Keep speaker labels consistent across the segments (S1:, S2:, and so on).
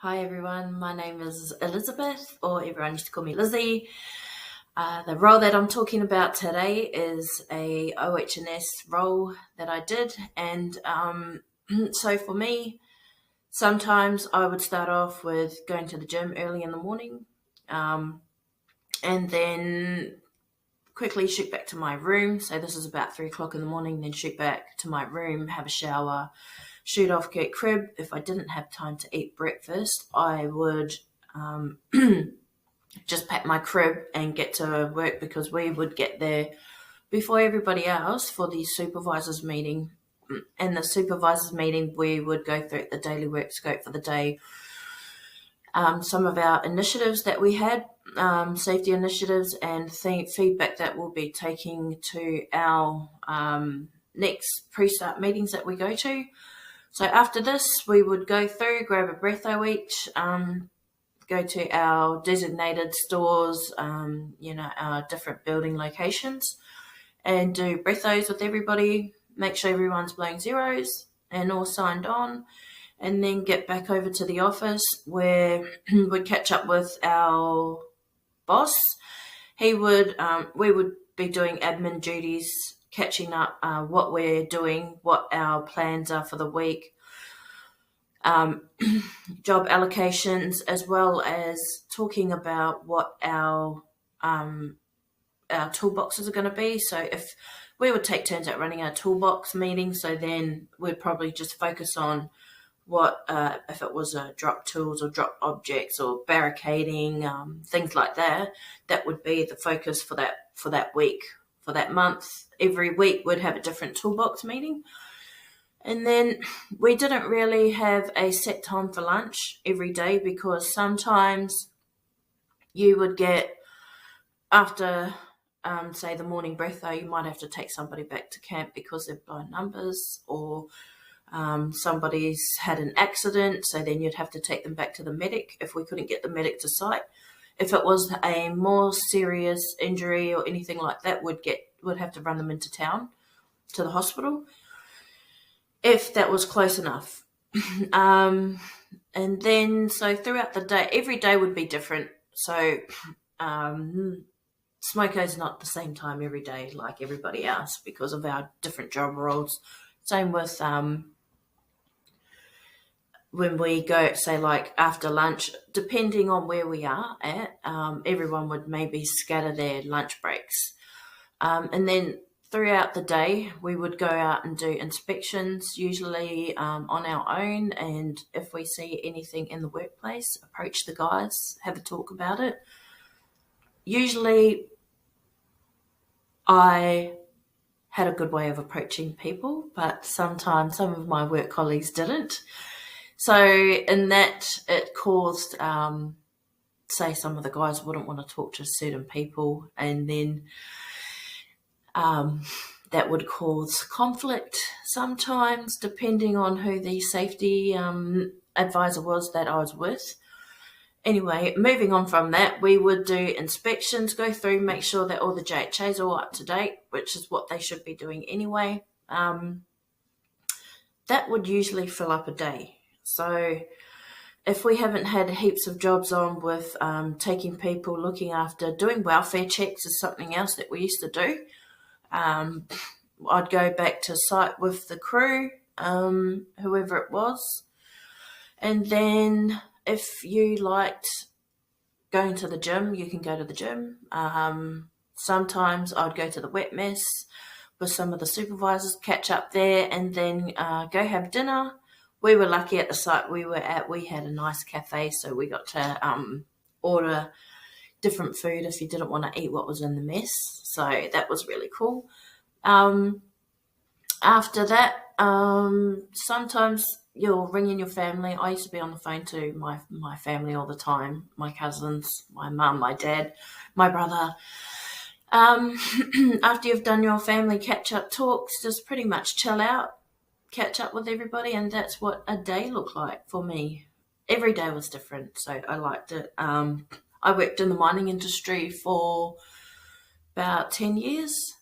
S1: Hi everyone, my name is Elizabeth, or everyone used to call me Lizzie. The role that I'm talking about today is a OH&S role that I did, and so for me, sometimes I would start off with going to the gym early in the morning, and then quickly shoot back to my room. So this is about 3 o'clock in the morning, then shoot back to my room, have a shower, shoot off, get crib. If I didn't have time to eat breakfast, I would just pack my crib and get to work because we would get there before everybody else for the supervisors meeting. In the supervisors meeting, we would go through the daily work scope for the day, some of our initiatives that we had, safety initiatives, and feedback that we'll be taking to our next pre-start meetings that we go to. So after this, we would go through, grab a breatho each, go to our designated stores, our different building locations, and do breathos with everybody, make sure everyone's blowing zeros and all signed on, and then get back over to the office where we'd catch up with our boss. We would be doing admin duties, catching up what we're doing, what our plans are for the week, job allocations, as well as talking about what our toolboxes are going to be. So if we would take turns at running our toolbox meeting, so then we'd probably just focus on what if it was drop tools or drop objects or barricading, things like that. That would be the focus for that week, for that month. Every week we'd have a different toolbox meeting. And then we didn't really have a set time for lunch every day because sometimes you would get, after, say, the morning breatho, you might have to take somebody back to camp because they've blown numbers, or somebody's had an accident, so then you'd have to take them back to the medic if we couldn't get the medic to site. If it was a more serious injury or anything like that, we'd have to run them into town to the hospital, if that was close enough. And then, so throughout the day, every day would be different. So Smoko's not the same time every day like everybody else because of our different job roles. Same with when we go, say, like after lunch, depending on where we are at, everyone would maybe scatter their lunch breaks. And then throughout the day, we would go out and do inspections, usually on our own. And if we see anything in the workplace, approach the guys, have a talk about it. Usually, I had a good way of approaching people, but sometimes some of my work colleagues didn't. So in that, it caused, say, some of the guys wouldn't want to talk to certain people, and then that would cause conflict sometimes, depending on who the safety advisor was that I was with. Anyway, moving on from that, we would do inspections, go through, make sure that all the JHAs are all up to date, which is what they should be doing anyway. That would usually fill up a day. So if we haven't had heaps of jobs on with taking people, looking after, doing welfare checks is something else that we used to do. I'd go back to site with the crew, whoever it was. And then if you liked going to the gym, you can go to the gym. Sometimes I'd go to the wet mess with some of the supervisors, catch up there, and then go have dinner. We were lucky at the site we were at. We had a nice cafe, so we got to order different food if you didn't want to eat what was in the mess. So that was really cool. After that, sometimes you'll ring in your family. I used to be on the phone to my family all the time, my cousins, my mum, my dad, my brother. After you've done your family catch-up talks, just pretty much chill out, catch up with everybody, and that's what a day looked like for me. Every day was different, so I liked it. I worked in the mining industry for about 10 years,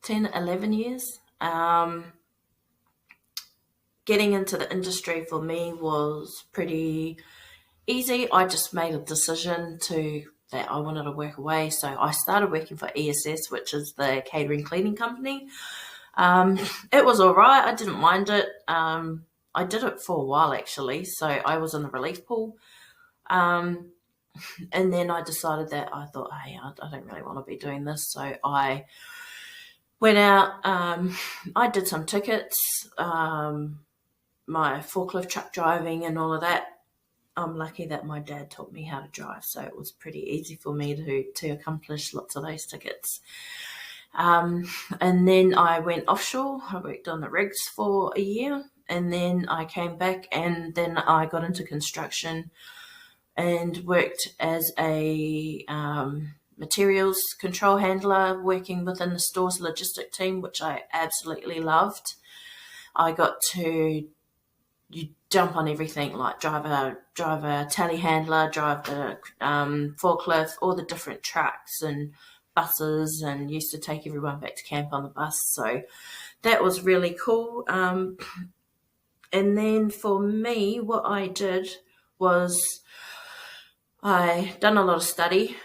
S1: 10, 11 years. Getting into the industry for me was pretty easy. I just made a decision that I wanted to work away. So I started working for ESS, which is the catering cleaning company. It was all right. I didn't mind it. I did it for a while actually. So I was in the relief pool. Um, and then I decided that I thought, hey, I don't really want to be doing this. So I went out. I did some tickets, my forklift truck driving and all of that. I'm lucky that my dad taught me how to drive, so it was pretty easy for me to accomplish lots of those tickets. And then I went offshore. I worked on the rigs for a year, and then I came back, and then I got into construction and worked as a materials control handler, working within the store's logistic team, which I absolutely loved. I got to jump on everything, like drive a telehandler, drive the forklift, all the different trucks and buses, and used to take everyone back to camp on the bus. So that was really cool. And then for me, what I did was I done a lot of study.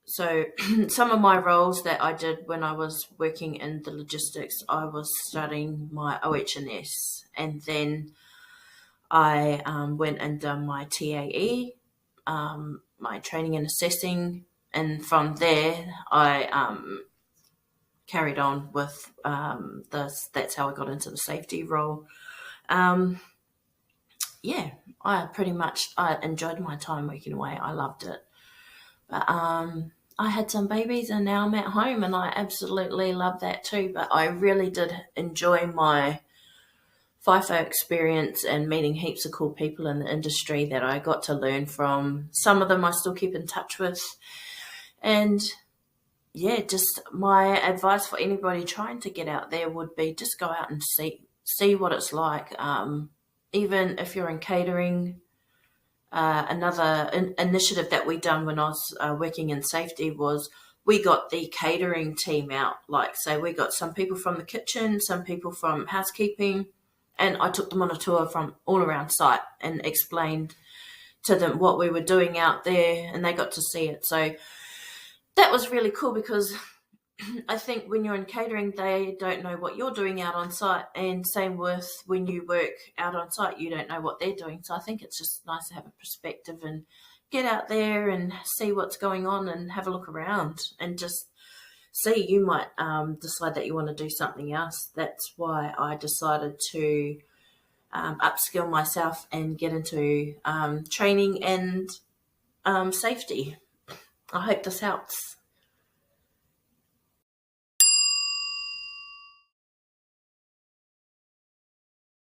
S1: So some of my roles that I did when I was working in the logistics, I was studying my OH&S, and then I went and done my TAE, my training and assessing, and from there I carried on with this. That's how I got into the safety role. Yeah, I enjoyed my time working away. I loved it. But I had some babies and now I'm at home and I absolutely love that too. But I really did enjoy my FIFO experience and meeting heaps of cool people in the industry that I got to learn from. Some of them I still keep in touch with. And yeah, just my advice for anybody trying to get out there would be just go out and see what it's like. Even if you're in catering, another initiative that we done when I was working in safety was we got the catering team out. Like, say we got some people from the kitchen, some people from housekeeping, and I took them on a tour from all around site and explained to them what we were doing out there, and they got to see it. So that was really cool because I think when you're in catering, they don't know what you're doing out on site, and same with when you work out on site, you don't know what they're doing. So I think it's just nice to have a perspective and get out there and see what's going on and have a look around and just see. You might decide that you want to do something else. That's why I decided to upskill myself and get into training and safety. I hope this helps.